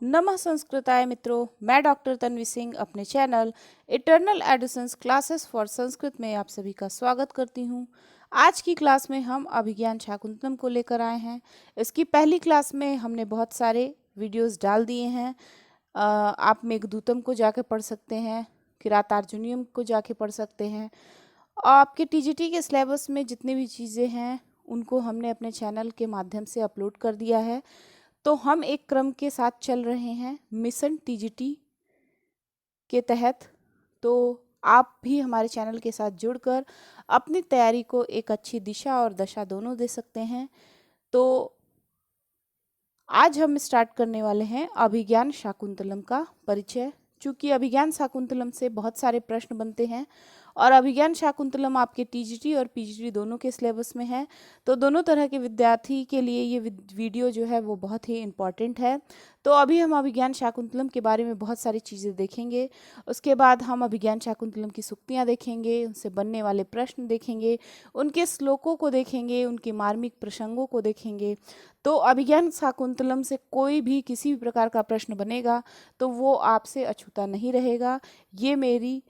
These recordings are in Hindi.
नमः संस्कृताय मित्रों, मैं डॉक्टर तन्वी सिंह अपने channel eternal adolescence classes for Sanskrit में आप सभी का स्वागत करती हूँ। आज की क्लास में हम अभिज्ञान शाकुंतलम को लेकर आए हैं। इसकी पहली क्लास में हमने बहुत सारे वीडियोस डाल दिए हैं। आप मेघदूतम को जाके पढ़ सकते हैं, किरातार्जुनीयम को जाके पढ़ सकते हैं। आपके टीजीटी के सिलेबस में जितनी भी चीज़ें हैं उनको हमने अपने चैनल के माध्यम से अपलोड कर दिया है। तो हम एक क्रम के साथ चल रहे हैं मिशन टीजीटी के तहत। तो आप भी हमारे चैनल के साथ जुड़कर अपनी तैयारी को एक अच्छी दिशा और दशा दोनों दे सकते हैं। तो आज हम स्टार्ट करने वाले हैं अभिज्ञान शाकुंतलम का परिचय। चूंकि अभिज्ञान शाकुंतलम से बहुत सारे प्रश्न बनते हैं और अभिज्ञान शाकुंतलम आपके टीजीटी और पीजीटी दोनों के सिलेबस में है, तो दोनों तरह के विद्यार्थी के लिए ये वीडियो जो है वो बहुत ही इम्पॉर्टेंट है। तो अभी हम अभिज्ञान शाकुंतलम के बारे में बहुत सारी चीज़ें देखेंगे। उसके बाद हम अभिज्ञान शाकुंतलम की सूक्तियाँ देखेंगे, उनसे बनने वाले प्रश्न देखेंगे, उनके श्लोकों को देखेंगे, उनके मार्मिक प्रसंगों को देखेंगे। तो अभिज्ञान शाकुंतलम से कोई भी किसी भी प्रकार का प्रश्न बनेगा तो वो आपसे अछूता नहीं रहेगा। ये मेरी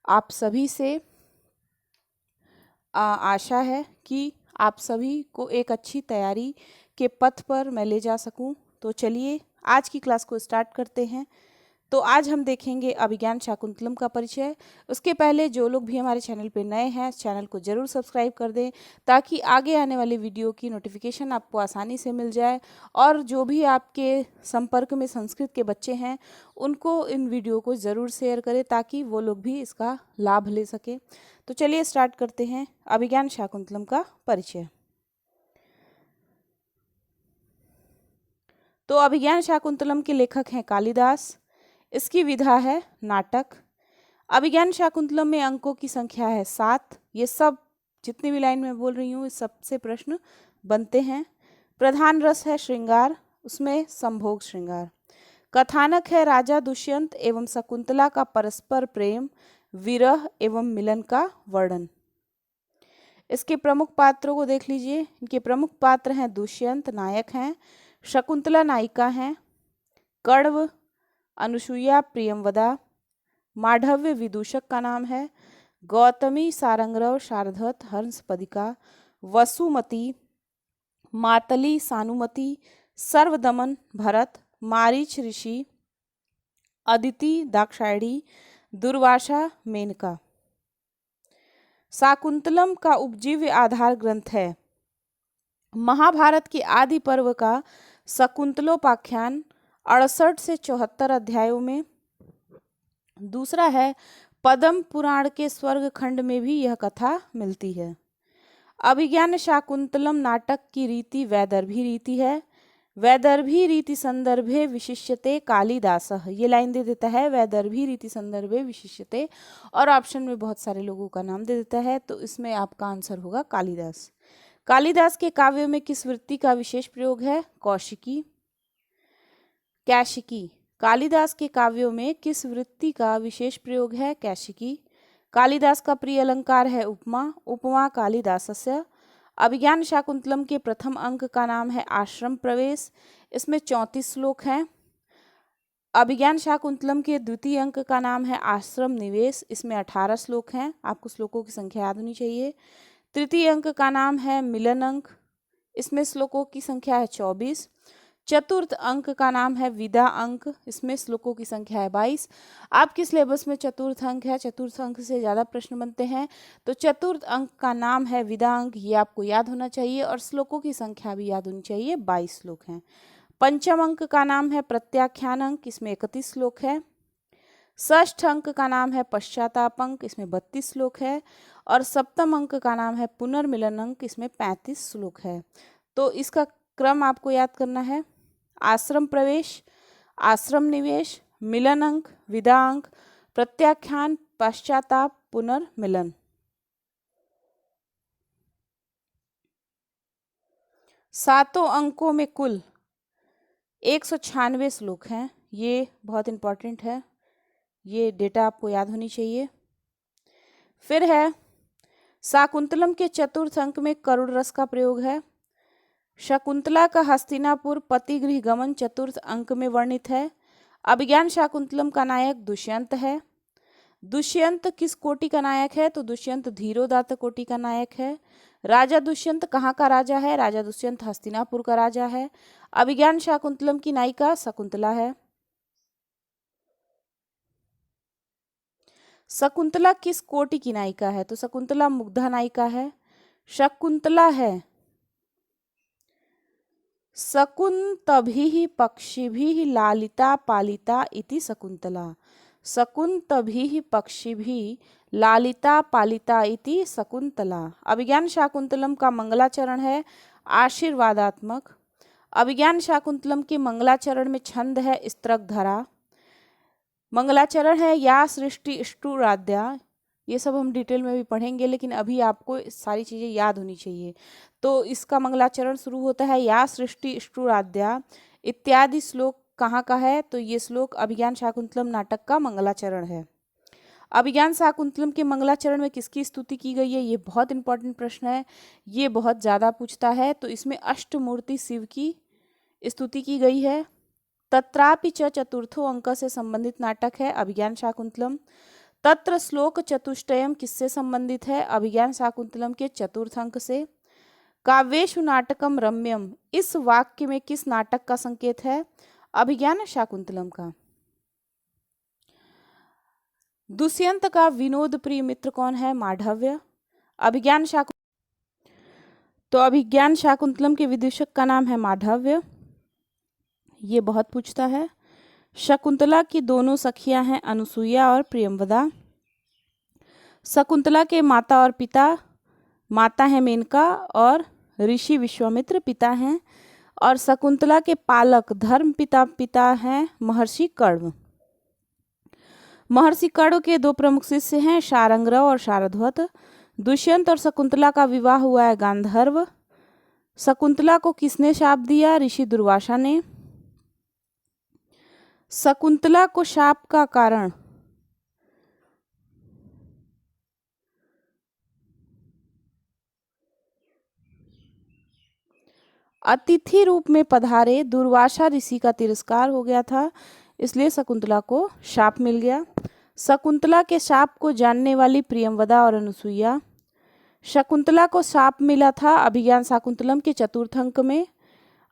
आप सभी से आशा है कि आप सभी को एक अच्छी तैयारी के पथ पर मैं ले जा सकूं। तो चलिए आज की क्लास को स्टार्ट करते हैं। तो आज हम देखेंगे अभिज्ञान शाकुंतलम का परिचय। उसके पहले जो लोग भी हमारे चैनल पर नए हैं, चैनल को ज़रूर सब्सक्राइब कर दें ताकि आगे आने वाली वीडियो की नोटिफिकेशन आपको आसानी से मिल जाए। और जो भी आपके संपर्क में संस्कृत के बच्चे हैं उनको इन वीडियो को ज़रूर शेयर करें ताकि वो लोग भी इसका लाभ ले सकें। तो चलिए स्टार्ट करते हैं अभिज्ञान शाकुंतलम का परिचय। तो अभिज्ञान शाकुंतलम के लेखक हैं कालिदास। इसकी विधा है नाटक। अभिज्ञान शाकुंतलम में अंकों की संख्या है 7। ये सब जितनी भी लाइन में बोल रही हूँ इस सबसे प्रश्न बनते हैं। प्रधान रस है श्रृंगार, उसमें संभोग श्रृंगार। कथानक है राजा दुष्यंत एवं शकुंतला का परस्पर प्रेम, विरह एवं मिलन का वर्णन। इसके प्रमुख पात्रों को देख लीजिए। इनके प्रमुख पात्र हैं दुष्यंत नायक हैं, शकुंतला नायिका हैं, कण्व अनुसुईया प्रियंवदा, माधव्य विदूषक का नाम है, गौतमी सारंगरव शारदत्त हंसपदिका, वसुमती मातली सानुमती, सर्वदमन भरत, मारीच ऋषि, अदिति दाक्षायणी, दुर्वासा मेनका। शाकुंतलम का उपजीव्य आधार ग्रंथ है महाभारत के आदि पर्व का शकुंतलोपाख्यान 68 से 74 अध्यायों में। दूसरा है पद्म पुराण के स्वर्ग खंड में भी यह कथा मिलती है। अभिज्ञान शाकुंतलम नाटक की रीति वैदर्भी रीति है। वैदर्भी रीति संदर्भे विशिष्यते कालिदासः। ये लाइन दे देता है वैदर्भी रीति संदर्भे विशिष्यते और ऑप्शन में बहुत सारे लोगों का नाम दे देता है, तो इसमें आपका आंसर होगा कालिदास। कालिदास के काव्यों में किस वृत्ति का विशेष प्रयोग है? कौशिकी कैशिकी। कालिदास के काव्यों में किस वृत्ति का विशेष प्रयोग है? कैशिकी। कालिदास का प्रिय अलंकार है उपमा, उपमा कालिदासस्य। अभिज्ञान शाकुंतलम के प्रथम अंक का नाम है आश्रम प्रवेश, इसमें 34 श्लोक हैं। अभिज्ञान शाकुंतलम के द्वितीय अंक का नाम है आश्रम निवेश, इसमें 18 श्लोक हैं। आपको श्लोकों की संख्या याद होनी चाहिए। तृतीय अंक का नाम है मिलन अंक, इसमें श्लोकों की संख्या है 24। चतुर्थ अंक का नाम है विदा अंक, इसमें श्लोकों की संख्या है 22। आपके सिलेबस में चतुर्थ अंक है, चतुर्थ अंक से ज़्यादा प्रश्न बनते हैं, तो चतुर्थ अंक का नाम है विदा अंक, ये आपको याद होना चाहिए और श्लोकों की संख्या भी याद होनी चाहिए, 22 श्लोक हैं। पंचम अंक का नाम है प्रत्याख्यान अंक, इसमें 31 श्लोक है। षष्ठ अंक का नाम है पश्चाताप अंक, इसमें 32 श्लोक है। और सप्तम अंक का नाम है पुनर्मिलन अंक, इसमें 35 श्लोक है। तो इसका क्रम आपको याद करना है। आश्रम प्रवेश, आश्रम निवेश, मिलन अंक, विदा अंक, प्रत्याख्यान, पश्चाताप, पुनर्मिलन। सातों अंकों में कुल 196 श्लोक हैं। ये बहुत इंपॉर्टेंट है, ये डेटा आपको याद होनी चाहिए। फिर है शाकुंतलम के चतुर्थ अंक में करुण रस का प्रयोग है। शकुंतला का हस्तिनापुर पतिगृह गमन चतुर्थ अंक में वर्णित है। अभिज्ञान शाकुंतलम का नायक दुष्यंत है। दुष्यंत किस कोटि का नायक है? तो दुष्यंत धीरोदात्त कोटि का नायक है। राजा दुष्यंत कहाँ का राजा है? राजा दुष्यंत हस्तिनापुर का राजा है। अभिज्ञान शाकुंतलम की नायिका शकुंतला है। शकुंतला किस कोटि की नायिका है? तो शकुंतला मुग्धा नायिका है। शकुंतला है शकुन्तभिः पक्षिभिः लालिता पालिता इति शकुंतला। शकुन्तभिः पक्षिभिः लालिता पालिता इति शकुंतला। अभिज्ञान शाकुंतलम का मंगलाचरण है आशीर्वादात्मक। अभिज्ञान शाकुंतलम के मंगलाचरण में छंद है स्त्रकधरा। मंगलाचरण है या सृष्टि अष्टुराध्या। ये सब हम डिटेल में भी पढ़ेंगे, लेकिन अभी आपको सारी चीज़ें याद होनी चाहिए। तो इसका मंगलाचरण शुरू होता है या सृष्टि अष्टुराध्या इत्यादि श्लोक कहाँ का है? तो ये श्लोक अभिज्ञान शाकुंतलम नाटक का मंगलाचरण है। अभिज्ञान शाकुंतलम के मंगलाचरण में किसकी स्तुति की गई है? ये बहुत इंपॉर्टेंट प्रश्न है, ये बहुत ज़्यादा पूछता है। तो इसमें अष्टमूर्ति शिव की स्तुति की गई है। तत्रापि च चतुर्थो अंक से संबंधित नाटक है अभिज्ञान शाकुंतलम। तत्र श्लोक चतुष्टयम किससे संबंधित है? अभिज्ञान शाकुंतलम के चतुर्थ अंक से। काव्येषु नाटकम रम्यम, इस वाक्य में किस नाटक का संकेत है? अभिज्ञान शाकुंतलम का। दुष्यंत का विनोद प्रिय मित्र कौन है? माधव्य। अभिज्ञान शाकुंतलम के विदूषक का नाम है माधव्य। ये बहुत पूछता है। शकुंतला की दोनों सखियां हैं अनुसुईया और प्रियंवदा। शकुंतला के माता और पिता, माता है मेनका और ऋषि विश्वामित्र पिता हैं। और शकुंतला के पालक धर्म पिता हैं महर्षि कण्व। महर्षि कण्व के दो प्रमुख शिष्य हैं शारंग्रव और शारध्वत। दुष्यंत और शकुंतला का विवाह हुआ है गांधर्व। शकुंतला को किसने शाप दिया? ऋषि दुर्वासा ने। शकुंतला को शाप का कारण अतिथि रूप में पधारे दुर्वासा ऋषि का तिरस्कार हो गया था, इसलिए शकुंतला को शाप मिल गया। शकुंतला के शाप को जानने वाली प्रियंवदा और अनुसुईया। शकुंतला को शाप मिला था अभिज्ञान शाकुंतलम के चतुर्थ अंक में।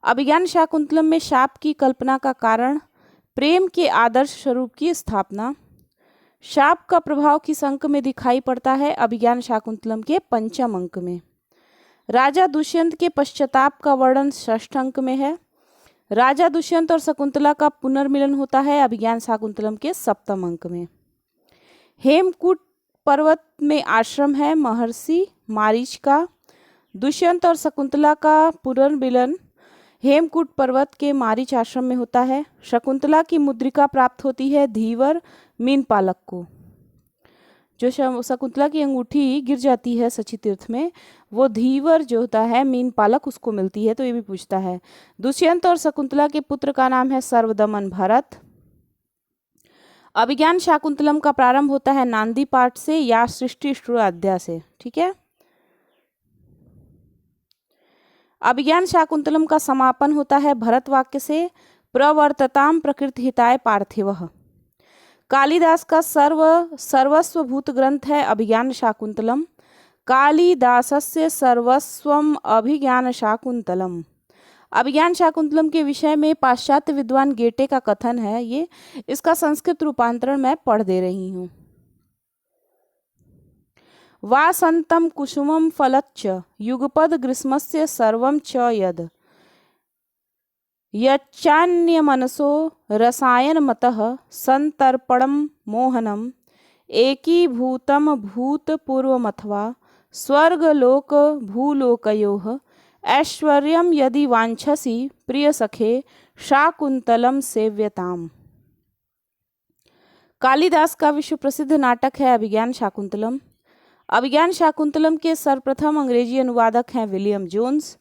अभिज्ञान शाकुंतलम में शाप की कल्पना का कारण प्रेम के आदर्श स्वरूप की स्थापना। शाप का प्रभाव किस अंक में दिखाई पड़ता है? अभिज्ञान शाकुंतलम के पंचम अंक में। राजा दुष्यंत के पश्चाताप का वर्णन षष्ठ अंक में है। राजा दुष्यंत और शकुंतला का पुनर्मिलन होता है अभिज्ञान शाकुंतलम के सप्तम अंक में। हेमकूट पर्वत में आश्रम है महर्षि मारीच का। दुष्यंत और शकुंतला का पुनर्मिलन हेमकूट पर्वत के मारीच आश्रम में होता है। शकुंतला की मुद्रिका प्राप्त होती है धीवर मीनपालक को। जो शकुंतला की अंगूठी गिर जाती है सची तीर्थ में, वो धीवर जो होता है मीनपालक उसको मिलती है। तो ये भी पूछता है। दुष्यंत और शकुंतला के पुत्र का नाम है सर्वदमन भरत। अभिज्ञान शाकुंतलम का प्रारंभ होता है नांदी पाठ से या सृष्टि अष्टुराध्याय से। ठीक है। अभिज्ञान शाकुंतलम का समापन होता है भरत वाक्य से प्रवर्तताम प्रकृति हिताय पार्थिवः। कालिदास का सर्वस्वभूत ग्रंथ है अभिज्ञान शाकुंतलम। कालिदासस्य सर्वस्वम अभिज्ञान शाकुंतलम। अभिज्ञान शाकुंतलम के विषय में पाश्चात्य विद्वान गेटे का कथन है। ये इसका संस्कृत रूपांतरण मैं पढ़ दे रही हूँ। वासंतम कुसुमं फलच्च युगपद ग्रीष्मस्य सर्वं च यद यच्चान्यमनसो रसायनमतः संतर्पणं मोहनम् एकीभूतं भूतपूर्वमथवा स्वर्गलोक भूलोकयोः ऐश्वर्यं यदि वांछसि प्रियसखे शाकुंतलम सेव्यताम्। कालिदास का विश्व प्रसिद्ध नाटक है अभिज्ञान शाकुंतलम। अभिज्ञान शाकुंतलम के सर्वप्रथम अंग्रेजी अनुवादक हैं विलियम जोन्स।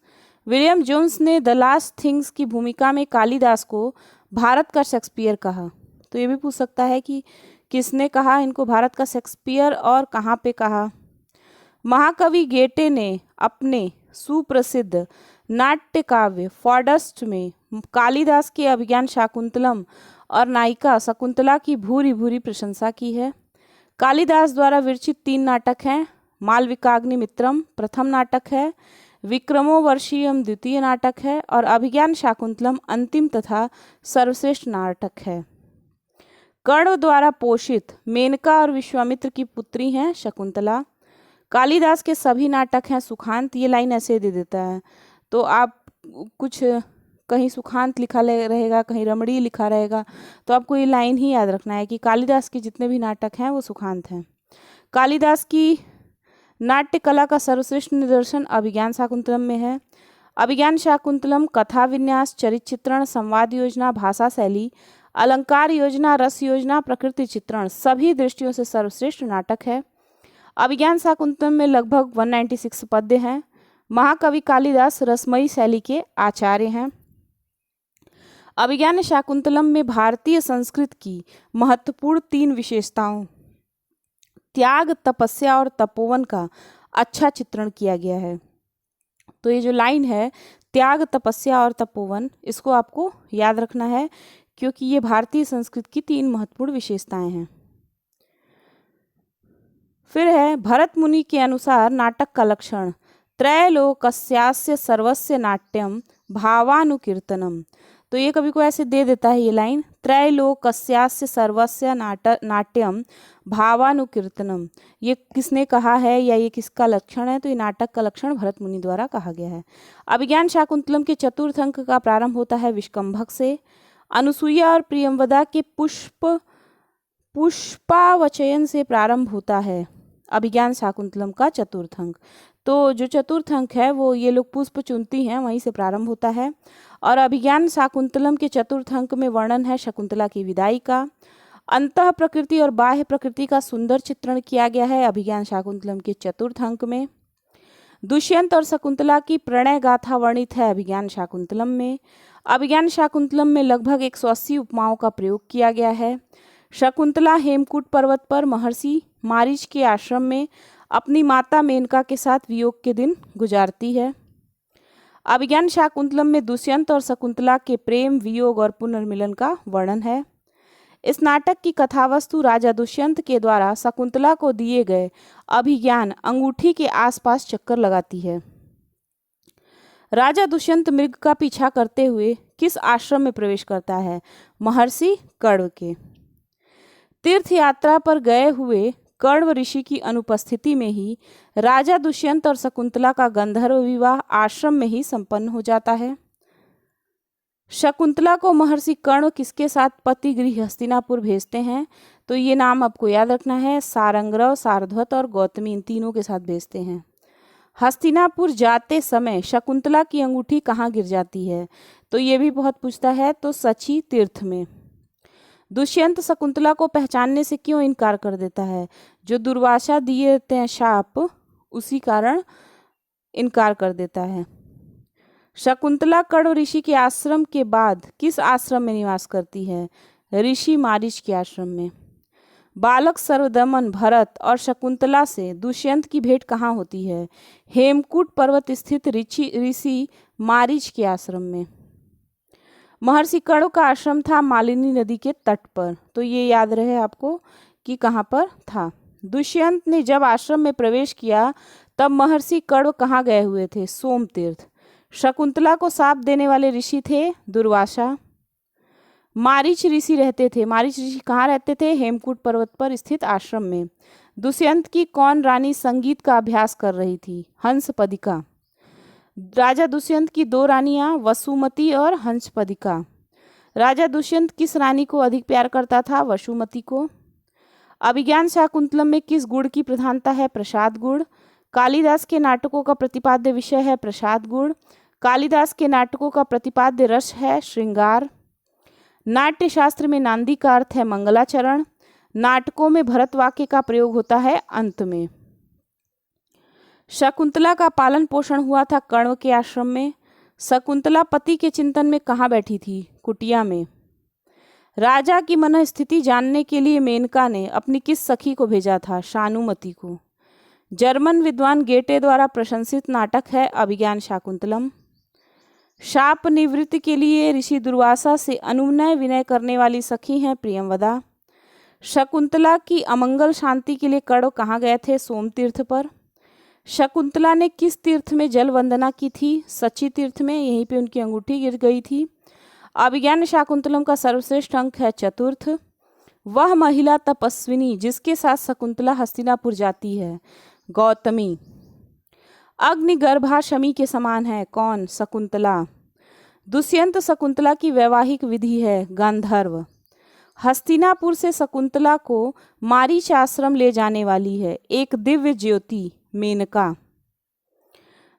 विलियम जोन्स ने द लास्ट थिंग्स की भूमिका में कालिदास को भारत का शेक्सपियर कहा। तो ये भी पूछ सकता है कि किसने कहा इनको भारत का शेक्सपियर और कहाँ पे कहा। महाकवि गेटे ने अपने सुप्रसिद्ध नाट्य काव्य फॉडस्ट में कालिदास के अभिज्ञान शाकुंतलम और नायिका शकुंतला की भूरी भूरी प्रशंसा की है। कालिदास द्वारा विरचित 3 नाटक हैं। मालविकाग्निमित्रम प्रथम नाटक है, विक्रमो वर्षीयम द्वितीय नाटक है और अभिज्ञान शाकुंतलम अंतिम तथा सर्वश्रेष्ठ नाटक है। कर्ण द्वारा पोषित मेनका और विश्वामित्र की पुत्री हैं शकुंतला। कालिदास के सभी नाटक हैं सुखांत। ये लाइन ऐसे दे देता है तो आप कुछ कहीं सुखांत लिखा रहेगा, कहीं रमणीय लिखा रहेगा, तो आपको ये लाइन ही याद रखना है कि कालिदास के जितने भी नाटक हैं वो सुखांत हैं। कालिदास की नाट्य कला का सर्वश्रेष्ठ निदर्शन अभिज्ञान शाकुंतलम में है। अभिज्ञान शाकुंतलम कथा विन्यास, चरित्र चित्रण, संवाद योजना, भाषा शैली, अलंकार योजना, रस योजना, प्रकृति चित्रण सभी दृष्टियों से सर्वश्रेष्ठ नाटक है। अभिज्ञान शाकुंतलम में लगभग 196 पद्य हैं। महाकवि कालिदास रसमयी शैली के आचार्य हैं। अभिज्ञान शाकुंतलम में भारतीय संस्कृत की महत्वपूर्ण 3 विशेषताओं त्याग, तपस्या और तपोवन का अच्छा चित्रण किया गया है। तो ये जो लाइन है त्याग, तपस्या और तपोवन, इसको आपको याद रखना है क्योंकि ये भारतीय संस्कृत की 3 महत्वपूर्ण विशेषताएं हैं। फिर है भरत मुनि के अनुसार नाटक का लक्षण त्रैलोकस्यास्य सर्वस्य नाट्यम भावानुकीर्तनम। तो ये कभी को ऐसे दे देता है ये लाइन, त्रैलोकस्यास्य सर्वस्य नाट्यम भावानुकीर्तनम। ये किसने कहा है या ये किसका लक्षण है? तो ये नाटक का लक्षण भरत मुनि द्वारा कहा गया है। अभिज्ञान शाकुंतलम के चतुर्थ अंक का प्रारंभ होता है विष्कंभक से। अनुसुईया और प्रियंवदा के पुष्पावचयन से प्रारंभ होता है अभिज्ञान शाकुंतलम का चतुर्थ अंक। तो जो चतुर्थ अंक है वो ये लोग पुष्प चुनती हैं, वहीं से प्रारंभ होता है। और अभिज्ञान शाकुंतलम के चतुर्थ अंक में वर्णन है शकुंतला की विदाई का। अंतः प्रकृति और बाह्य प्रकृति का सुंदर चित्रण किया गया है अभिज्ञान शाकुंतलम के चतुर्थ अंक में। दुष्यंत और शकुंतला की प्रणय गाथा वर्णित है अभिज्ञान शाकुंतलम में। अभिज्ञान शाकुंतलम में लगभग 180 उपमाओं का प्रयोग किया गया है। शकुंतला हेमकूट पर्वत पर महर्षि मारीच के आश्रम में अपनी माता मेनका के साथ वियोग के दिन गुजारती है। अभिज्ञान शाकुंतलम में दुष्यंत और शकुंतला के प्रेम, वियोग और पुनर्मिलन का वर्णन है। इस नाटक की कथावस्तु राजा दुष्यंत के द्वारा शकुंतला को दिए गए अभिज्ञान अंगूठी के आसपास चक्कर लगाती है। राजा दुष्यंत मृग का पीछा करते हुए किस आश्रम में प्रवेश करता है? महर्षि कण्व के। तीर्थ यात्रा पर गए हुए कण्व ऋषि की अनुपस्थिति में ही राजा दुष्यंत और शकुंतला का गंधर्व विवाह आश्रम में ही संपन्न हो जाता है। शकुंतला को महर्षि कण्व किसके साथ पति गृह हस्तिनापुर भेजते हैं? तो ये नाम आपको याद रखना है, सारंग्रव, सारध्वत और गौतमी, इन तीनों के साथ भेजते हैं। हस्तिनापुर जाते समय शकुंतला की अंगूठी कहाँ गिर जाती है? तो ये भी बहुत पूछता है, तो सची तीर्थ में। दुष्यंत शकुंतला को पहचानने से क्यों इनकार कर देता है? जो दुर्वासा दिए देते हैं शाप, उसी कारण इनकार कर देता है। शकुंतला कण्व ऋषि के आश्रम के बाद किस आश्रम में निवास करती है? ऋषि मारीच के आश्रम में। बालक सर्वदमन भरत और शकुंतला से दुष्यंत की भेंट कहाँ होती है? हेमकूट पर्वत स्थित ऋषि मारीच के आश्रम में। महर्षि कण्व का आश्रम था मालिनी नदी के तट पर, तो ये याद रहे आपको कि कहाँ पर था। दुष्यंत ने जब आश्रम में प्रवेश किया तब महर्षि कण्व कहाँ गए हुए थे? सोम तीर्थ। शकुंतला को शाप देने वाले ऋषि थे दुर्वासा। मारीच ऋषि रहते थे। मारीच ऋषि कहाँ रहते थे? हेमकूट पर्वत पर स्थित आश्रम में। दुष्यंत की कौन रानी संगीत का अभ्यास कर रही थी? हंसपदिका। राजा दुष्यंत की 2 रानियां वसुमती और हंसपदिका। राजा दुष्यंत किस रानी को अधिक प्यार करता था? वसुमती को। अभिज्ञान शाकुंतलम में किस गुण की प्रधानता है? प्रसाद गुण। कालिदास के नाटकों का प्रतिपाद्य विषय है प्रसाद गुण। कालिदास के नाटकों का प्रतिपाद्य रस है श्रृंगार। नाट्य शास्त्र में नांदी का अर्थ है मंगलाचरण। नाटकों में भरत वाक्य का प्रयोग होता है अंत में। शकुंतला का पालन पोषण हुआ था कण्व के आश्रम में। शकुंतला पति के चिंतन में कहाँ बैठी थी? कुटिया में। राजा की मन स्थिति जानने के लिए मेनका ने अपनी किस सखी को भेजा था? शानुमति को। जर्मन विद्वान गेटे द्वारा प्रशंसित नाटक है अभिज्ञान शाकुंतलम। शाप निवृत्ति के लिए ऋषि दुर्वासा से अनुनय विनय करने वाली सखी हैं प्रियंवदा। शकुंतला की अमंगल शांति के लिए कर्ण कहाँ गए थे? सोम तीर्थ पर। शकुंतला ने किस तीर्थ में जल वंदना की थी? सची तीर्थ में, यहीं पे उनकी अंगूठी गिर गई थी। अभिज्ञान शाकुंतलम का सर्वश्रेष्ठ अंक है चतुर्थ। वह महिला तपस्विनी जिसके साथ शकुंतला हस्तिनापुर जाती है, गौतमी। अग्निगर्भा शमी के समान है, कौन? शकुंतला। दुष्यंत शकुंतला की वैवाहिक विधि है, गांधर्व। हस्तिनापुर से शकुंतला को मारीच आश्रम ले जाने वाली है एक दिव्य ज्योति, मेनका।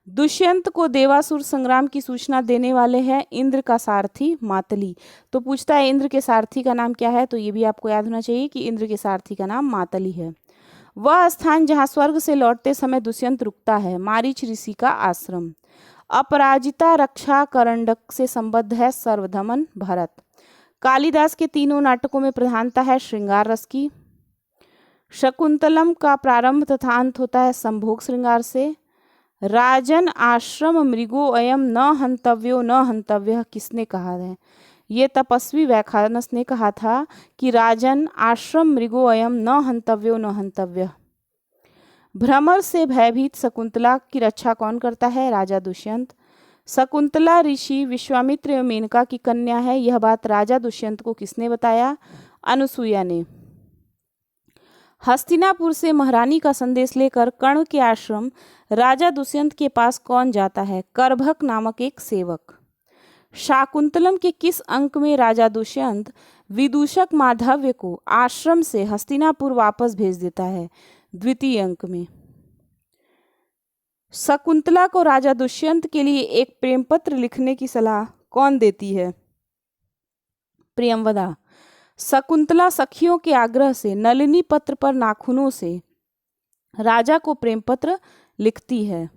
दुष्यंत को देवासुर संग्राम की सूचना देने वाले हैं इंद्र का सारथी, मातली। तो पूछता है इंद्र के सारथी का नाम क्या है? तो ये भी आपको याद होना चाहिए कि इंद्र के सारथी का नाम मातली है। वह स्थान जहाँ स्वर्ग से लौटते समय दुष्यंत रुकता है, मारीच ऋषि का आश्रम। अपराजिता रक्षा करंडक से संबद्ध है सर्वधमन भरत। कालिदास के तीनों नाटकों में प्रधानता है श्रृंगार रस की। शकुंतलम का प्रारंभ तथा अंत होता है संभोग श्रृंगार से। राजन आश्रम मृगो अयम न हंतव्यो न हंतव्य किसने कहा है? ये तपस्वी वैखानस ने कहा था कि राजन आश्रम मृगो अयम न हंतव्यो न हंतव्य। भ्रमर से भयभीत शकुंतला की रक्षा कौन करता है? राजा दुष्यंत। शकुंतला ऋषि विश्वामित्र एवं मेनका की कन्या है, यह बात राजा दुष्यंत को किसने बताया? अनुसुईया ने। हस्तिनापुर से महारानी का संदेश लेकर कर्ण के आश्रम राजा दुष्यंत के पास कौन जाता है? करभक नामक एक सेवक। शाकुंतलम के किस अंक में राजा दुष्यंत विदूषक माधव्य को आश्रम से हस्तिनापुर वापस भेज देता है? द्वितीय अंक में। शकुंतला को राजा दुष्यंत के लिए एक प्रेम पत्र लिखने की सलाह कौन देती है? प्रियंवदा। शकुंतला सखियों के आग्रह से नलिनी पत्र पर नाखूनों से राजा को प्रेम पत्र लिखती है।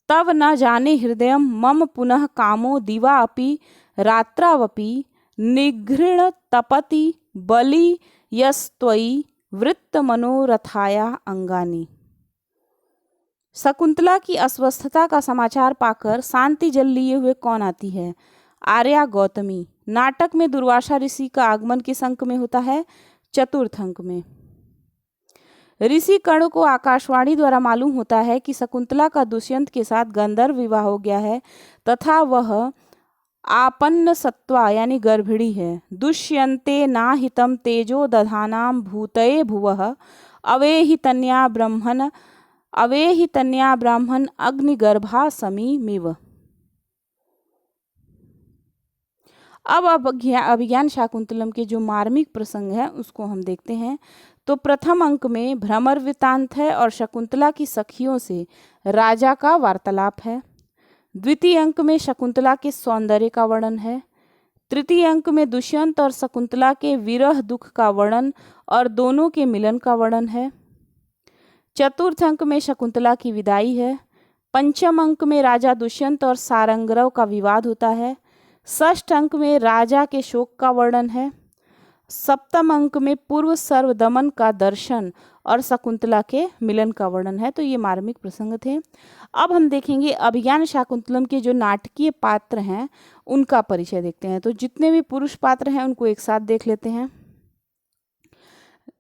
तव न जाने हृदयम मम पुनः कामो दिवा अपि रात्रावपि निघृण तपति बलि यस्त्वयि वृत्त मनोरथाया अंगानी। शकुंतला की अस्वस्थता का समाचार पाकर शांति जल लिए हुए कौन आती है? आर्या गौतमी। नाटक में दुर्वासा ऋषि का आगमन किस अंक में होता है? चतुर्थ अंक में। ऋषि कर्ण को आकाशवाणी द्वारा मालूम होता है कि शकुंतला का दुष्यंत के साथ गंधर्व विवाह हो गया है तथा वह आपन्न सत्वा यानी गर्भिणी है। दुष्यंते नाहितम तेजो दधानाम भूतये भुवः अवेहि तन्या ब्राह्मण अग्निगर्भा समीमेव। अब अभिज्ञान शाकुंतलम के जो मार्मिक प्रसंग है उसको हम देखते हैं। तो प्रथम अंक में भ्रमर वृत्तांत है और शकुंतला की सखियों से राजा का वार्तालाप है। द्वितीय अंक में शकुंतला के सौंदर्य का वर्णन है। तृतीय अंक में दुष्यंत और शकुंतला के विरह दुख का वर्णन और दोनों के मिलन का वर्णन है। चतुर्थ अंक में शकुंतला की विदाई है। पंचम अंक में राजा दुष्यंत और सारंगरव का विवाद होता है। षष्ठ अंक में राजा के शोक का वर्णन है। सप्तम अंक में पूर्व सर्वदमन का दर्शन और शकुंतला के मिलन का वर्णन है। तो ये मार्मिक प्रसंग थे। अब हम देखेंगे अभिज्ञान शाकुंतलम के जो नाटकीय पात्र हैं उनका परिचय देखते हैं। तो जितने भी पुरुष पात्र हैं उनको एक साथ देख लेते हैं।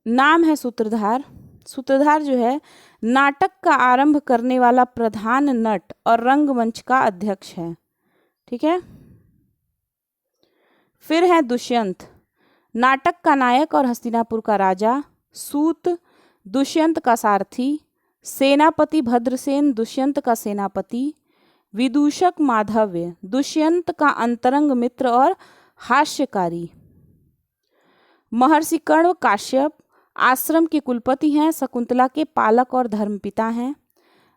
नाम है सूत्रधार। सूत्रधार जो है नाटक का आरंभ करने वाला प्रधान नट और रंगमंच का अध्यक्ष है। ठीक है। फिर है दुष्यंत, नाटक का नायक और हस्तिनापुर का राजा। सूत, दुष्यंत का सारथी। सेनापति भद्रसेन, दुष्यंत का सेनापति। विदूषक माधव्य, दुष्यंत का अंतरंग मित्र और हास्यकारी। महर्षि कर्ण काश्यप आश्रम के कुलपति हैं, शकुंतला के पालक और धर्मपिता हैं।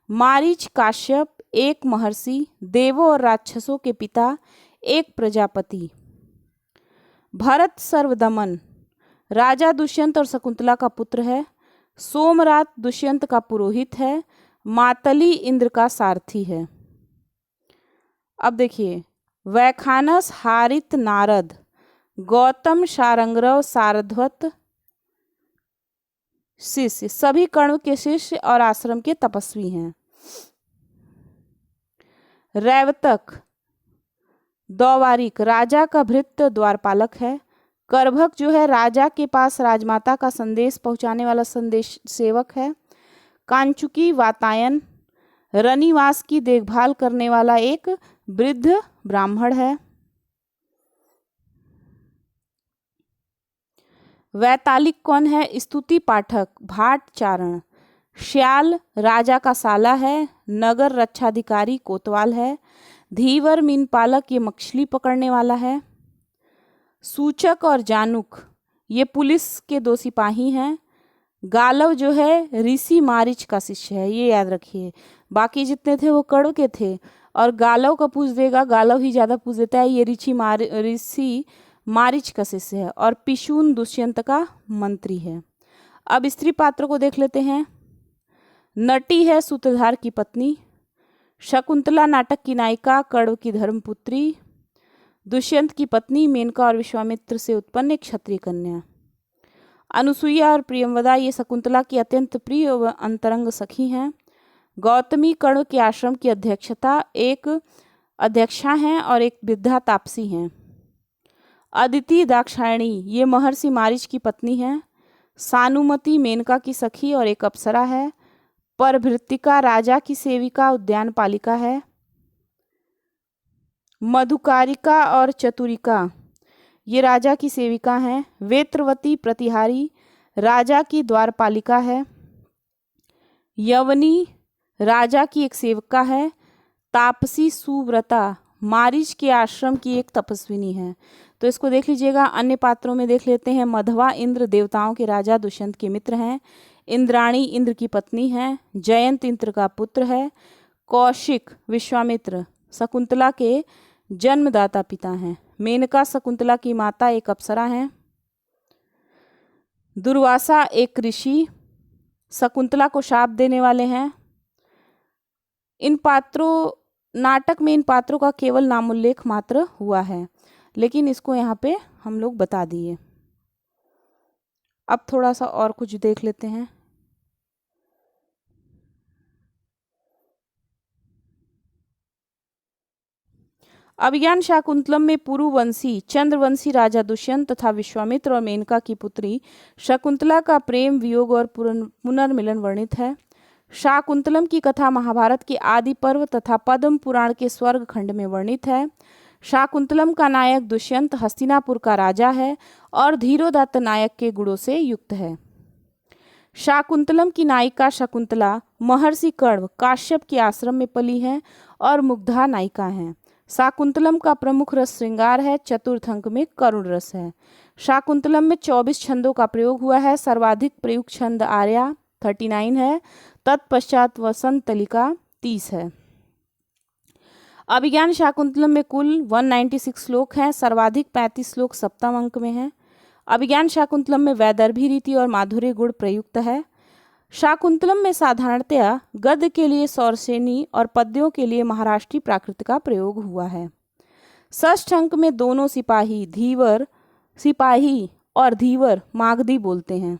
मारीच काश्यप एक महर्षि, देवों और राक्षसों के पिता, एक प्रजापति। भरत सर्वदमन राजा दुष्यंत और शकुंतला का पुत्र है। सोमरात दुष्यंत का पुरोहित है। मातली इंद्र का सारथी है। अब देखिए वैखानस, हारित, नारद, गौतम, शारंगरव, सारध्वत शिष्य सभी कर्ण के शिष्य और आश्रम के तपस्वी हैं। रैवतक द्वारिक राजा का भृत्य द्वारपालक है। करभक जो है राजा के पास राजमाता का संदेश पहुंचाने वाला संदेश सेवक है। कांचुकी वातायन रनिवास की देखभाल करने वाला एक वृद्ध ब्राह्मण है। वैतालिक कौन है? स्तुति पाठक भाट चारण। श्याल राजा का साला है। नगर रक्षाधिकारी कोतवाल है। धीवर मीन पालक ये मछली पकड़ने वाला है। सूचक और जानुक ये पुलिस के 2 सिपाही हैं। गालव जो है ऋषि मारिच का शिष्य है, ये याद रखिए। बाकी जितने थे वो कड़ के थे और गालव का पूछ देगा, गालव ही ज़्यादा पूछ देता है। ये ऋषि मारिच का शिष्य है। और पिशून दुष्यंत का मंत्री है। अब स्त्री पात्र को देख लेते हैं। नटी है सूत्रधार की पत्नी। शकुंतला नाटक की नायिका, कण्व की धर्मपुत्री। दुष्यंत की पत्नी मेनका और विश्वामित्र से उत्पन्न एक क्षत्रिय कन्या। अनुसुईया और प्रियंवदा ये शकुंतला की अत्यंत प्रिय व अंतरंग सखी हैं। गौतमी कण्व के आश्रम की एक अध्यक्षा हैं और एक वृद्धा तापसी हैं। अदिति दाक्षायणी ये महर्षि मारीच की पत्नी हैं। सानुमति मेनका की सखी और एक अप्सरा है। परभृतिका राजा की सेविका उद्यान पालिका है। मधुकारिका और चतुरिका ये राजा की सेविका हैं। वेत्रवती प्रतिहारी राजा की द्वारपालिका है। यवनी राजा की एक सेविका है। तापसी सुव्रता मारीच के आश्रम की एक तपस्विनी है। तो इसको देख लीजिएगा। अन्य पात्रों में देख लेते हैं। मधवा इंद्र देवताओं के राजा दुष्यंत के मित्र हैं। इंद्राणी इंद्र की पत्नी है। जयंत इंद्र का पुत्र है। कौशिक विश्वामित्र शकुंतला के जन्मदाता पिता हैं। मेनका शकुंतला की माता एक अप्सरा हैं। दुर्वासा एक ऋषि शकुंतला को शाप देने वाले हैं। नाटक में इन पात्रों का केवल नामोल्लेख मात्र हुआ है, लेकिन इसको यहाँ पे हम लोग बता दिए। अब थोड़ा सा और कुछ देख लेते हैं। अभिज्ञान शाकुंतलम में पुरुवंशी चंद्रवंशी राजा दुष्यंत तथा विश्वामित्र और मेनका की पुत्री शकुंतला का प्रेम वियोग और पुनर्मिलन वर्णित है। शाकुंतलम की कथा महाभारत के आदि पर्व तथा पद्म पुराण के स्वर्ग खंड में वर्णित है। शाकुंतलम का नायक दुष्यंत हस्तिनापुर का राजा है और धीरोदात्त नायक के गुणों से युक्त है। शाकुंतलम की नायिका शकुंतला महर्षि कण्व काश्यप के आश्रम में पली है और मुग्धा नायिका है। शाकुंतलम का प्रमुख रस श्रृंगार है। चतुर्थ अंक में करुण रस है। शाकुंतलम में 24 छंदों का प्रयोग हुआ है। सर्वाधिक प्रयुक्त छंद आर्या 39 है। तत्पश्चात वसंत तलिका 30 है। अभिज्ञान शाकुंतलम में कुल 196 श्लोक हैं। सर्वाधिक 35 श्लोक सप्तम अंक में हैं। अभिज्ञान शाकुंतलम में वैदर्भी रीति और माधुर्य गुण प्रयुक्त है। शाकुंतलम में साधारणतया गद्य के लिए सौरसेनी और पद्यों के लिए महाराष्ट्री प्राकृत का प्रयोग हुआ है। षष्ठ अंक में दोनों सिपाही और धीवर मागधी बोलते हैं।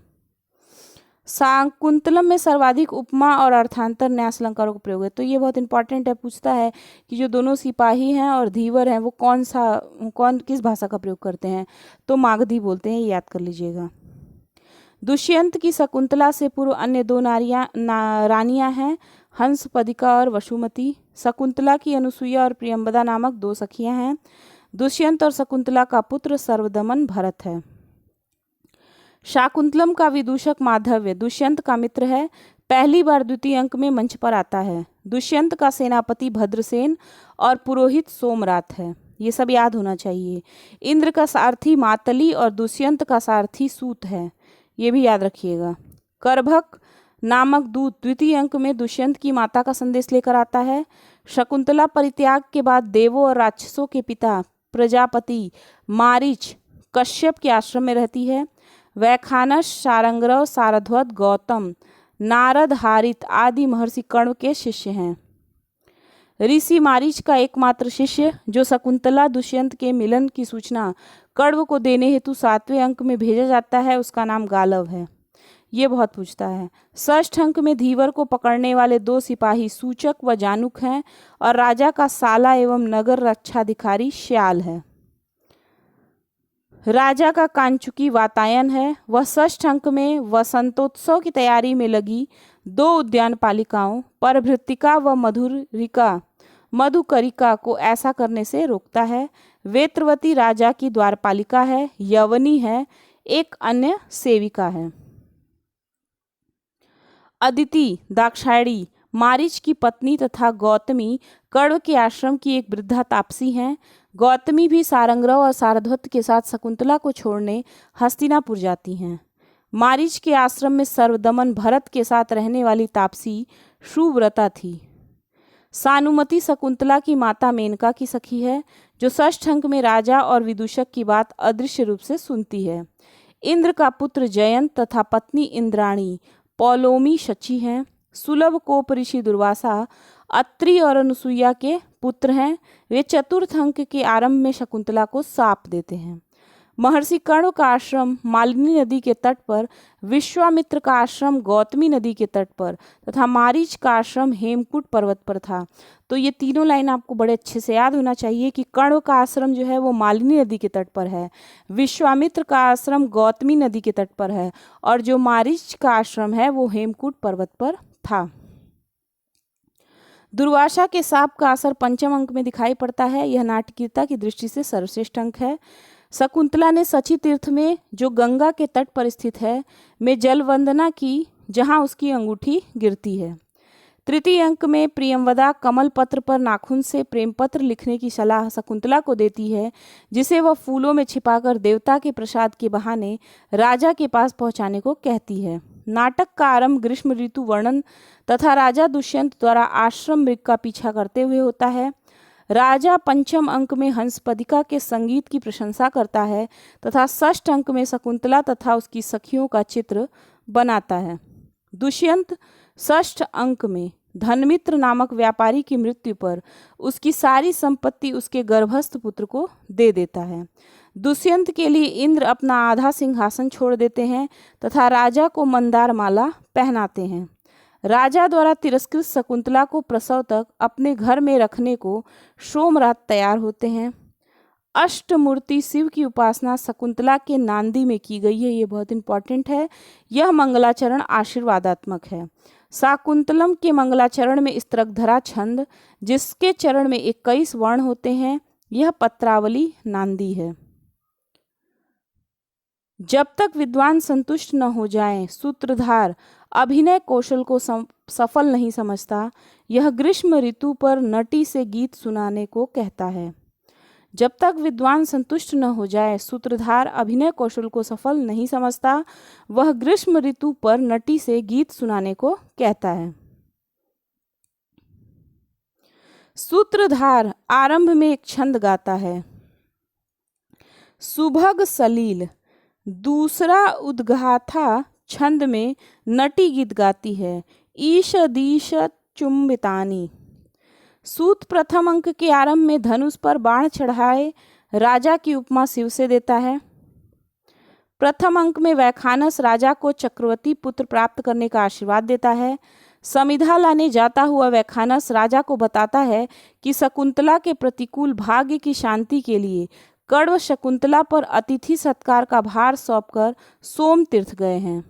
शाकुंतलम में सर्वाधिक उपमा और अर्थांतर न्यास अलंकारों का प्रयोग है। तो ये बहुत इंपॉर्टेंट है, पूछता है कि जो दोनों सिपाही हैं और धीवर हैं वो किस भाषा का प्रयोग करते हैं, तो मागधी बोलते हैं, याद कर लीजिएगा। दुष्यंत की शकुंतला से पूर्व अन्य 2 रानियां हैं, हंसपदिका और वसुमती। शकुंतला की अनुसुईया और प्रियंवदा नामक 2 सखियां हैं। दुष्यंत और शकुंतला का पुत्र सर्वदमन भरत है। शाकुंतलम का विदूषक माधव्य दुष्यंत का मित्र है। पहली बार द्वितीय अंक में मंच पर आता है। दुष्यंत का सेनापति भद्रसेन और पुरोहित सोमरात है। ये सब याद होना चाहिए। इंद्र का सारथी मातली और दुष्यंत का सारथी सूत है, ये भी याद रखिएगा। करभक नामक दूत द्वितीय अंक में दुष्यंत की माता का संदेश लेकर आता है। शकुंतला परित्याग के बाद देवों और राक्षसों के पिता प्रजापति मारीच कश्यप के आश्रम में रहती है। वैखानस शारंग्रव सारध्वत गौतम नारद हारित आदि महर्षि कण्व के शिष्य हैं। ऋषि मारीच का एकमात्र शिष्य जो शकुंतला दुष्यंत के मिलन की सूचना कण्व को देने हेतु 7वें अंक में भेजा जाता है, उसका नाम गालव है। ये बहुत पूछता है। षष्ठ अंक में धीवर को पकड़ने वाले 2 सिपाही सूचक व जानुक हैं और राजा का साला एवं नगर रक्षाधिकारी श्याल है। राजा का कांचुकी वातायन है। वह षष्ठ अंक में वसंतोत्सव की तैयारी में लगी 2 उद्यान पालिकाओं परभृतिका व मधुकरिका को ऐसा करने से रोकता है। वेत्रवती राजा की द्वारपालिका है, यवनी है, एक अन्य सेविका है। अदिति दाक्षायणी मारीच की पत्नी तथा गौतमी कण्व के आश्रम की एक वृद्धा तापसी हैं। गौतमी भी सारंगरव और सारध्वत के साथ शकुंतला को छोड़ने हस्तिनापुर जाती हैं। मारीच के आश्रम में सर्वदमन भरत के साथ रहने वाली तापसी सुव्रता थी। सानुमति शकुंतला की माता मेनका की सखी है, जो षष्ठ अंक में राजा और विदूषक की बात अदृश्य रूप से सुनती है। इंद्र का पुत्र जयंत तथा पत्नी इंद्राणी पौलोमी शची हैं। सुलभ कोप ऋषि दुर्वासा अत्रि और अनुसुईया के पुत्र हैं। वे चतुर्थ अंक के आरंभ में शकुंतला को शाप देते हैं। महर्षि कण्व का आश्रम मालिनी नदी के तट पर, विश्वामित्र का आश्रम गौतमी नदी के तट पर तथा मारीच का आश्रम हेमकूट पर्वत पर था। तो ये तीनों लाइन आपको बड़े अच्छे से याद होना चाहिए कि कण्व का आश्रम जो है वो मालिनी नदी के तट पर है, विश्वामित्र का आश्रम गौतमी नदी के तट पर है और जो मारीच का आश्रम है वो हेमकूट पर्वत पर था। दुर्वासा के शाप का असर पंचम अंक में दिखाई पड़ता है। यह नाटकीयता की दृष्टि से सर्वश्रेष्ठ अंक है। शकुंतला ने सची तीर्थ में, जो गंगा के तट पर स्थित है, में जल वंदना की, जहां उसकी अंगूठी गिरती है। तृतीय अंक में प्रियंवदा कमल पत्र पर नाखून से प्रेम पत्र लिखने की सलाह शकुंतला को देती है, जिसे वह फूलों में छिपाकर देवता के प्रसाद के बहाने राजा के पास पहुंचाने को कहती है। नाटक का आरंभ ग्रीष्म ऋतु वर्णन तथा राजा दुष्यंत द्वारा आश्रम मृग का पीछा करते हुए होता है। राजा पंचम अंक में हंसपदिका के संगीत की प्रशंसा करता है तथा षष्ठ अंक में शकुंतला तथा उसकी सखियों का चित्र बनाता है। दुष्यंत षष्ठ अंक में धनमित्र नामक व्यापारी की मृत्यु पर उसकी सारी संपत्ति उसके गर्भस्थ पुत्र को दे देता है। दुष्यंत के लिए इंद्र अपना आधा सिंहासन छोड़ देते हैं तथा राजा को मंदार माला पहनाते हैं। राजा द्वारा तिरस्कृत शकुंतला को प्रसव तक अपने घर में रखने को सोमरात तैयार होते हैं। अष्टमूर्ति शिव की उपासना शकुंतला के नांदी में की गई है, ये बहुत इंपॉर्टेंट है। यह मंगलाचरण आशीर्वादात्मक है। शाकुंतलम के मंगलाचरण में स्त्रकधरा छंद, जिसके चरण में 21 वर्ण होते हैं, यह पत्रावली नांदी है। जब तक विद्वान संतुष्ट न हो जाएं, सूत्रधार अभिनय कौशल को सफल नहीं समझता। यह ग्रीष्म ऋतु पर नटी से गीत सुनाने को कहता है। जब तक विद्वान संतुष्ट न हो जाए, सूत्रधार अभिनय कौशल को सफल नहीं समझता। वह ग्रीष्म ऋतु पर नटी से गीत सुनाने को कहता है। सूत्रधार आरंभ में एक छंद गाता है, सुभग सलील। दूसरा उद्गाथा छंद में नटी गीत गाती है, ईश दीश चुम्बितानी। सूत प्रथम अंक के आरंभ में धनुष पर बाण चढ़ाए राजा की उपमा शिव से देता है। प्रथम अंक में वैखानस राजा को चक्रवर्ती पुत्र प्राप्त करने का आशीर्वाद देता है। समिधा लाने जाता हुआ वैखानस राजा को बताता है कि शकुंतला के प्रतिकूल भाग्य की शांति के लिए कण्व शकुंतला पर अतिथि सत्कार का भार सौंपकर सोम तीर्थ गए हैं।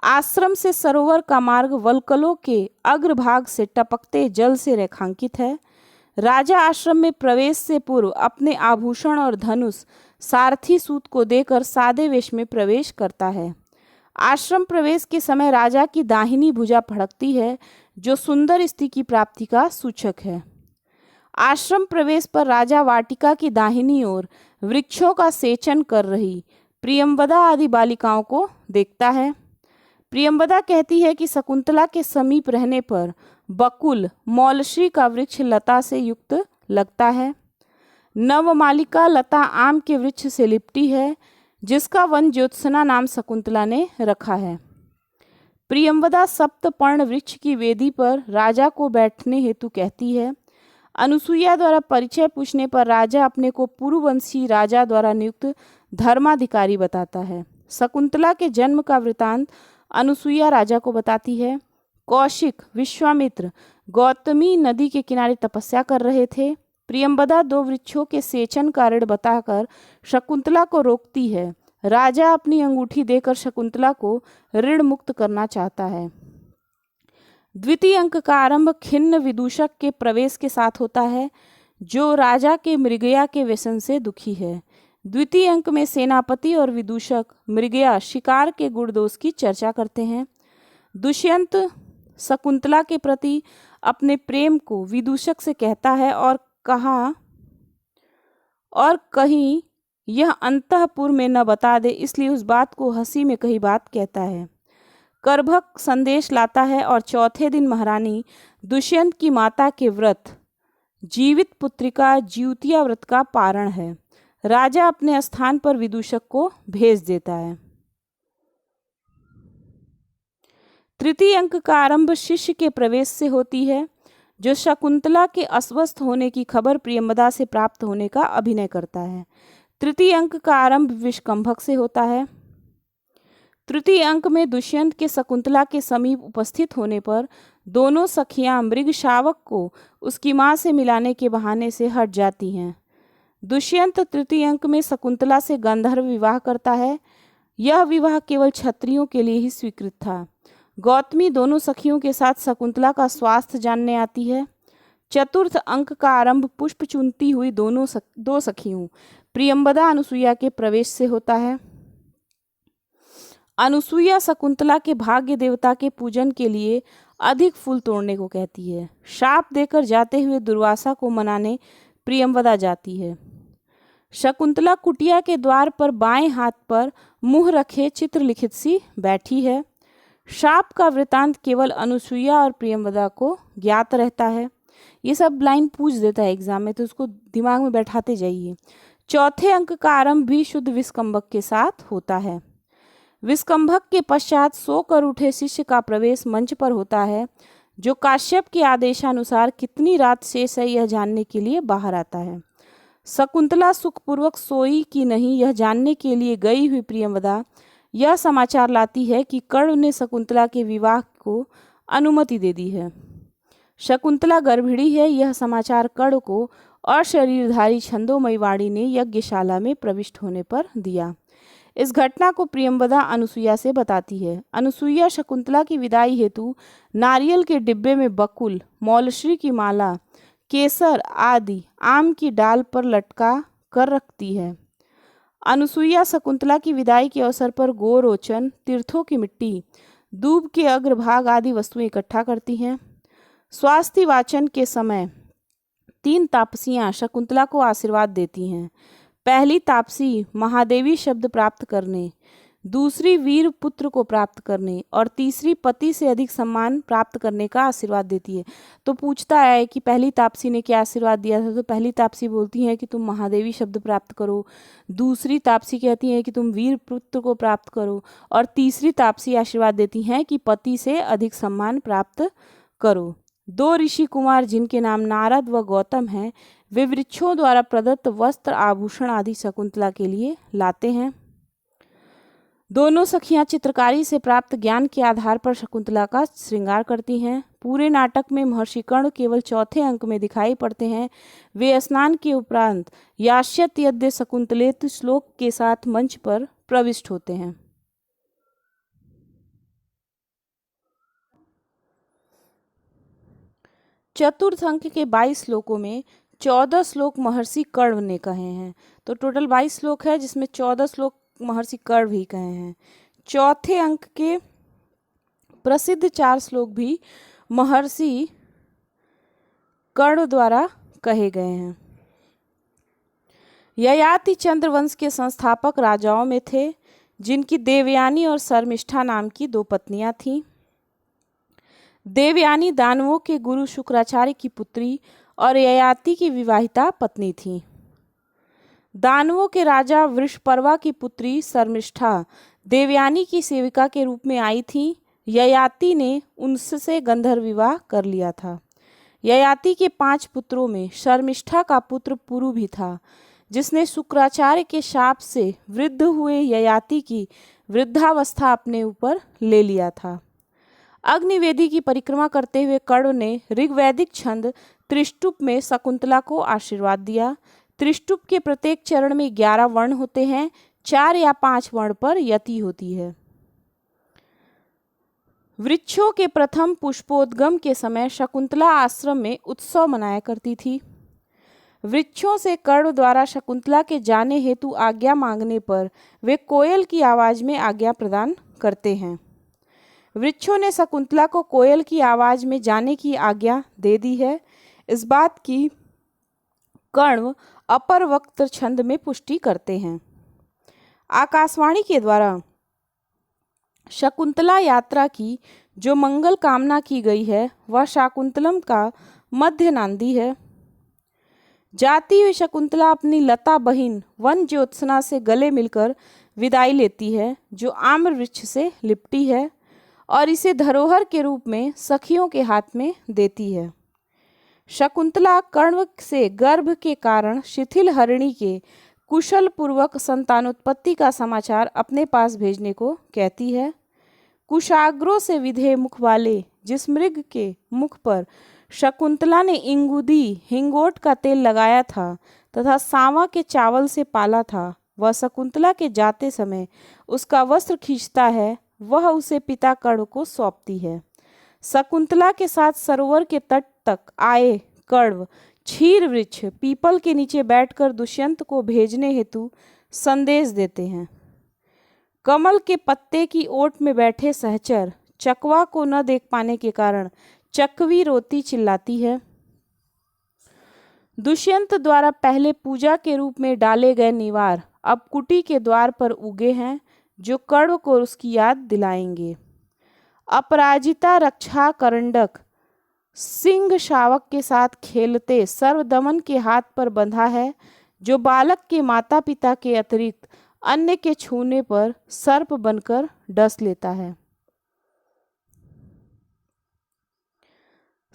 आश्रम से सरोवर का मार्ग वल्कलों के अग्रभाग से टपकते जल से रेखांकित है। राजा आश्रम में प्रवेश से पूर्व अपने आभूषण और धनुष सारथी सूत को देकर सादे वेश में प्रवेश करता है। आश्रम प्रवेश के समय राजा की दाहिनी भुजा फड़कती है, जो सुंदर स्त्री की प्राप्ति का सूचक है। आश्रम प्रवेश पर राजा वाटिका की दाहिनी ओर वृक्षों का सेचन कर रही प्रियंवदा आदि बालिकाओं को देखता है। प्रियंवदा कहती है कि शकुंतला के समीप रहने पर बकुल मौलश्री का वृक्ष लता से युक्त लगता है। नवमालिका लता आम के वृक्ष से लिपटी है, जिसका वन ज्योत्सना नाम शकुंतला ने रखा है। प्रियंवदा सप्तपर्ण वृक्ष की वेदी पर राजा को बैठने हेतु कहती है। अनुसुईया द्वारा परिचय पूछने पर राजा अपने को पूर्ववंशी राजा द्वारा नियुक्त धर्माधिकारी बताता है। शकुंतला के जन्म का वृतांत अनुसुईया राजा को बताती है। कौशिक, विश्वामित्र गौतमी नदी के किनारे तपस्या कर रहे थे। प्रियंवदा दो वृक्षों के सेचन का ऋण बताकर शकुंतला को रोकती है। राजा अपनी अंगूठी देकर शकुंतला को ऋण मुक्त करना चाहता है। द्वितीय अंक का आरंभ खिन्न विदूषक के प्रवेश के साथ होता है, जो राजा के मृगया के व्यसन से दुखी है। द्वितीय अंक में सेनापति और विदूषक मृगया शिकार के गुण दोष की चर्चा करते हैं। दुष्यंत शकुंतला के प्रति अपने प्रेम को विदूषक से कहता है और कहीं यह अंतःपुर में न बता दे, इसलिए उस बात को हंसी में कही बात कहता है। करभक संदेश लाता है और चौथे दिन महारानी दुष्यंत की माता के व्रत जीवित पुत्रिका ज्यूतिया व्रत का पारण है। राजा अपने स्थान पर विदूषक को भेज देता है। तृतीय अंक का आरंभ शिष्य के प्रवेश से होती है, जो शकुंतला के अस्वस्थ होने की खबर प्रियंवदा से प्राप्त होने का अभिनय करता है। तृतीय अंक का आरंभ विष्कंभक से होता है। तृतीय अंक में दुष्यंत के शकुंतला के समीप उपस्थित होने पर दोनों सखियां मृग शावक को उसकी मां से मिलाने के बहाने से हट जाती हैं। दुष्यंत तृतीय अंक में शकुंतला से गंधर्व विवाह करता है। यह विवाह केवल क्षत्रियों के लिए ही स्वीकृत था। गौतमी दोनों सखियों के साथ शकुंतला का स्वास्थ्य जानने आती है। चतुर्थ अंक का आरंभ पुष्प चुनती हुई दो सखियों प्रियंवदा अनुसुईया के प्रवेश से होता है। अनुसुईया शकुंतला के भाग्य देवता के पूजन के लिए अधिक फूल तोड़ने को कहती है। शाप देकर जाते हुए दुर्वासा को मनाने प्रियंवदा जाती है। शकुंतला कुटिया के द्वार पर बाएं हाथ पर मुंह रखे चित्र लिखित सी बैठी है। शाप का वृतांत केवल अनुसुईया और प्रियंवदा को ज्ञात रहता है। ये सब लाइन पूछ देता है एग्जाम में, तो उसको दिमाग में बैठाते जाइए। चौथे अंक का आरंभ भी शुद्ध विष्कंभक के साथ होता है। विष्कंभक के पश्चात सोकर उठे शिष्य का प्रवेश मंच पर होता है, जो काश्यप के आदेशानुसार कितनी रात शेष है यह जानने के लिए बाहर आता है। शकुंतला सुखपूर्वक सोई कि नहीं यह जानने के लिए गई हुई प्रियंवदा यह समाचार लाती है कि कर्ण ने शकुंतला के विवाह को अनुमति दे दी है। शकुंतला गर्भिणी है, यह समाचार कर्ण को और शरीरधारी छंदोमयी वाणी ने यज्ञशाला में प्रविष्ट होने पर दिया। इस घटना को प्रियंवदा अनुसुईया से बताती है। अनुसुईया शकुंतला की विदाई हेतु नारियल के डिब्बे में बकुल, मौलश्री की माला, केसर आदि आम की डाल पर लटका कर रखती है। अनुसुईया शकुंतला की विदाई के अवसर पर गोरोचन, तीर्थों की मिट्टी, दूब के अग्रभाग आदि वस्तुएं इकट्ठा करती हैं। स्वास्थ्य वाचन के समय 3 तापसियां शकुंतला को आशीर्वाद देती हैं। पहली तापसी महादेवी शब्द प्राप्त करने, दूसरी वीर पुत्र को प्राप्त करने और तीसरी पति से अधिक सम्मान प्राप्त करने का आशीर्वाद देती है। तो पूछता है कि पहली तापसी ने क्या आशीर्वाद दिया था, तो पहली तापसी बोलती है कि तुम महादेवी शब्द प्राप्त करो, दूसरी तापसी कहती है कि तुम वीर पुत्र को प्राप्त करो और तीसरी तापसी आशीर्वाद देती हैं कि पति से अधिक सम्मान प्राप्त करो। 2 ऋषि कुमार जिनके नाम नारद व गौतम हैं, वे वृक्षों द्वारा प्रदत्त वस्त्र आभूषण आदि शकुंतला के लिए लाते हैं। दोनों सखियां चित्रकारी से प्राप्त ज्ञान के आधार पर शकुंतला का श्रृंगार करती हैं। पूरे नाटक में महर्षि कर्ण केवल चौथे अंक में दिखाई पड़ते हैं। वे स्नान के उपरांत यास्यत यद्य शकुंतलेत श्लोक के साथ मंच पर प्रविष्ट होते हैं। चतुर्थ अंक के 22 श्लोकों में 14 श्लोक महर्षि कर्ण ने कहे हैं। तो टोटल 22 श्लोक है, जिसमें 14 श्लोक महर्षि कर्ण भी कहे हैं। चौथे अंक के प्रसिद्ध 4 श्लोक भी महर्षि कर्ण द्वारा कहे गए हैं। ययाति चंद्रवंश के संस्थापक राजाओं में थे, जिनकी देवयानी और शर्मिष्ठा नाम की 2 पत्नियां थीं। देवयानी दानवों के गुरु शुक्राचार्य की पुत्री और ययाति की विवाहिता पत्नी थी। दानवों के राजा वृषपर्वा की पुत्री शर्मिष्ठा देवयानी की सेविका के रूप में आई थी। ययाति ने उनसे गंधर्व विवाह कर लिया था। ययाति के 5 पुत्रों में शर्मिष्ठा का पुत्र पुरु भी था। जिसने शुक्राचार्य के शाप से वृद्ध हुए ययाति की वृद्धावस्था अपने ऊपर ले लिया था। अग्निवेदी की परिक्रमा करते हुए कर्ण ने ऋग्वैदिक छंद त्रिष्टुप में शकुंतला को आशीर्वाद दिया। त्रिष्टुप के प्रत्येक चरण में 11 वर्ण होते हैं, 4 या 5 वर्ण पर यति होती है। वृक्षों के प्रथम पुष्पोद्गम के समय शकुंतला आश्रम में उत्सव मनाया करती थी। वृक्षों से कर्ण द्वारा शकुंतला के जाने हेतु आज्ञा मांगने पर वे कोयल की आवाज में आज्ञा प्रदान करते हैं। वृक्षों ने शकुंतला को कोयल की आवाज में जाने की आज्ञा दे दी है। इस बात की कर्ण अपर वक्त छंद में पुष्टि करते हैं। आकाशवाणी के द्वारा शकुंतला यात्रा की जो मंगल कामना की गई है वह शाकुंतलम का मध्य नांदी है। जाती हुई शकुंतला अपनी लता बहिन वन ज्योत्सना से गले मिलकर विदाई लेती है, जो आम्र वृक्ष से लिपटी है, और इसे धरोहर के रूप में सखियों के हाथ में देती है। शकुंतला कर्ण से गर्भ के कारण शिथिल हरिणी के कुशल पूर्वक संतानोत्पत्ति का समाचार अपने पास भेजने को कहती है। कुशाग्रों से विधेय मुख वाले जिस मृग के मुख पर शकुंतला ने इंगुदी हिंगोट का तेल लगाया था तथा सांवा के चावल से पाला था, वह शकुंतला के जाते समय उसका वस्त्र खींचता है, वह उसे पिता कर्ण को सौंपती है। शकुंतला के साथ सरोवर के तट तक आए कर्ण क्षीर वृक्ष पीपल के नीचे बैठकर दुष्यंत को भेजने हेतु संदेश देते हैं। कमल के पत्ते की ओट में बैठे सहचर चकवा को न देख पाने के कारण चकवी रोती चिल्लाती है। दुष्यंत द्वारा पहले पूजा के रूप में डाले गए निवार अब कुटी के द्वार पर उगे हैं, जो कर्ण को उसकी याद दिलाएंगे। अपराजिता रक्षा करंडक सिंह शावक के साथ खेलते सर्वदमन के हाथ पर बंधा है, जो बालक के माता पिता के अतिरिक्त अन्य के छूने पर सर्प बनकर डस लेता है।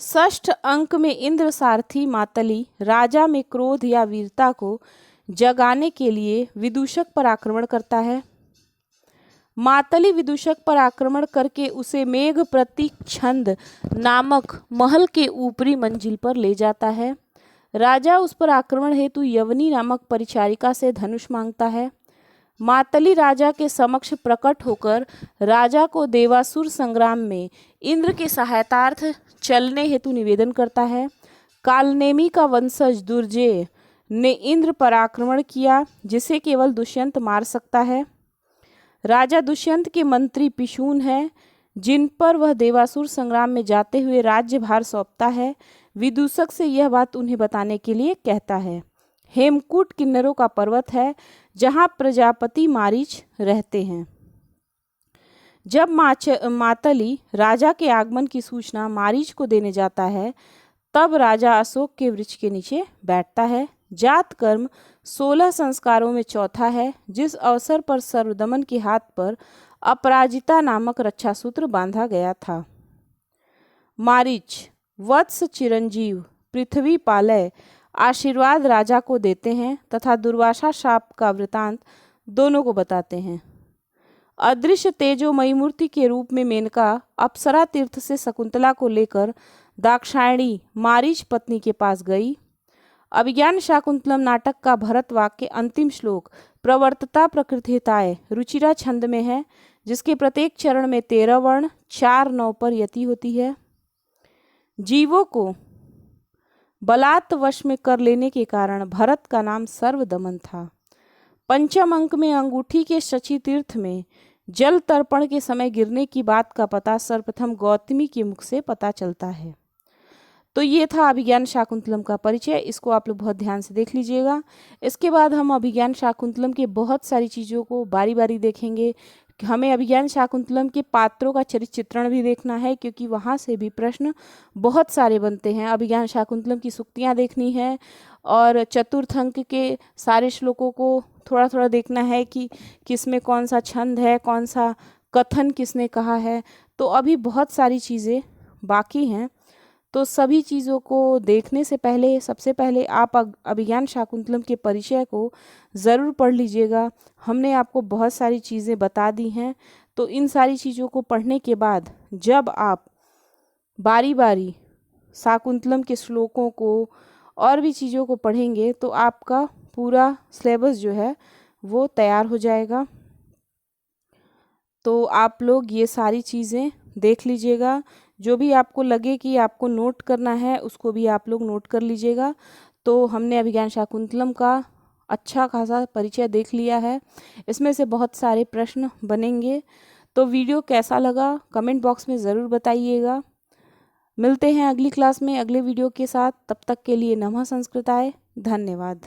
षष्ठ अंक में इंद्र सारथी मातली राजा में क्रोध या वीरता को जगाने के लिए विदूषक पर आक्रमण करता है। मातली विदूषक पर आक्रमण करके उसे मेघ प्रतीक छंद नामक महल के ऊपरी मंजिल पर ले जाता है। राजा उस पर आक्रमण हेतु यवनी नामक परिचारिका से धनुष मांगता है। मातली राजा के समक्ष प्रकट होकर राजा को देवासुर संग्राम में इंद्र के सहायतार्थ चलने हेतु निवेदन करता है। कालनेमी का वंशज दुर्जय ने इंद्र पर आक्रमण किया, जिसे केवल दुष्यंत मार सकता है। राजा दुष्यंत के मंत्री पिशून हैं, जिन पर वह देवासुर संग्राम में जाते हुए राज्यभार सौंपता है। विदूषक से यह बात उन्हें बताने के लिए कहता है। हेमकूट किन्नरों का पर्वत है, जहाँ प्रजापति मारीच रहते हैं। जब मातली राजा के आगमन की सूचना मारीच को देने जाता है, तब राजा अशोक के वृक्ष के नीचे बैठता है। जात कर्म 16 संस्कारों में चौथा है, जिस अवसर पर सर्वदमन के हाथ पर अपराजिता नामक रक्षा सूत्र बांधा गया था। मारीच वत्स चिरंजीव पृथ्वी पालय आशीर्वाद राजा को देते हैं तथा दुर्वासा शाप का वृतांत दोनों को बताते हैं। अदृश्य तेजोमयी मूर्ति के रूप में मेनका अप्सरा तीर्थ से शकुंतला को लेकर दाक्षायणी मारीच पत्नी के पास गई। अभिज्ञान शाकुंतलम नाटक का भरत वाक्य अंतिम श्लोक प्रवर्तता प्रकृतिताय रुचिरा छंद में है, जिसके प्रत्येक चरण में 13 वर्ण 4-9 पर यति होती है। जीवों को बलात् वश में कर लेने के कारण भरत का नाम सर्वदमन था। पंचम अंक में अंगूठी के शची तीर्थ में जल तर्पण के समय गिरने की बात का पता सर्वप्रथम गौतमी के मुख से पता चलता है। तो ये था अभिज्ञान शाकुंतलम का परिचय। इसको आप लोग बहुत ध्यान से देख लीजिएगा। इसके बाद हम अभिज्ञान शाकुंतलम के बहुत सारी चीज़ों को बारी बारी देखेंगे। हमें अभिज्ञान शाकुंतलम के पात्रों का चरित्र चित्रण भी देखना है, क्योंकि वहाँ से भी प्रश्न बहुत सारे बनते हैं। अभिज्ञान शाकुंतलम की सूक्तियाँ देखनी है और चतुर्थ अंक के सारे श्लोकों को थोड़ा थोड़ा देखना है कि किसमें कौन सा छंद है, कौन सा कथन किसने कहा है। तो अभी बहुत सारी चीज़ें बाकी हैं। तो सभी चीज़ों को देखने से पहले सबसे पहले आप अभिज्ञान शाकुंतलम के परिचय को ज़रूर पढ़ लीजिएगा। हमने आपको बहुत सारी चीज़ें बता दी हैं, तो इन सारी चीज़ों को पढ़ने के बाद जब आप बारी बारी शाकुंतलम के श्लोकों को और भी चीज़ों को पढ़ेंगे तो आपका पूरा सिलेबस जो है वो तैयार हो जाएगा। तो आप लोग ये सारी चीज़ें देख लीजिएगा। जो भी आपको लगे कि आपको नोट करना है उसको भी आप लोग नोट कर लीजिएगा। तो हमने अभिज्ञान शाकुंतलम का अच्छा खासा परिचय देख लिया है। इसमें से बहुत सारे प्रश्न बनेंगे। तो वीडियो कैसा लगा कमेंट बॉक्स में ज़रूर बताइएगा। मिलते हैं अगली क्लास में अगले वीडियो के साथ। तब तक के लिए नमः संस्कृताय। धन्यवाद।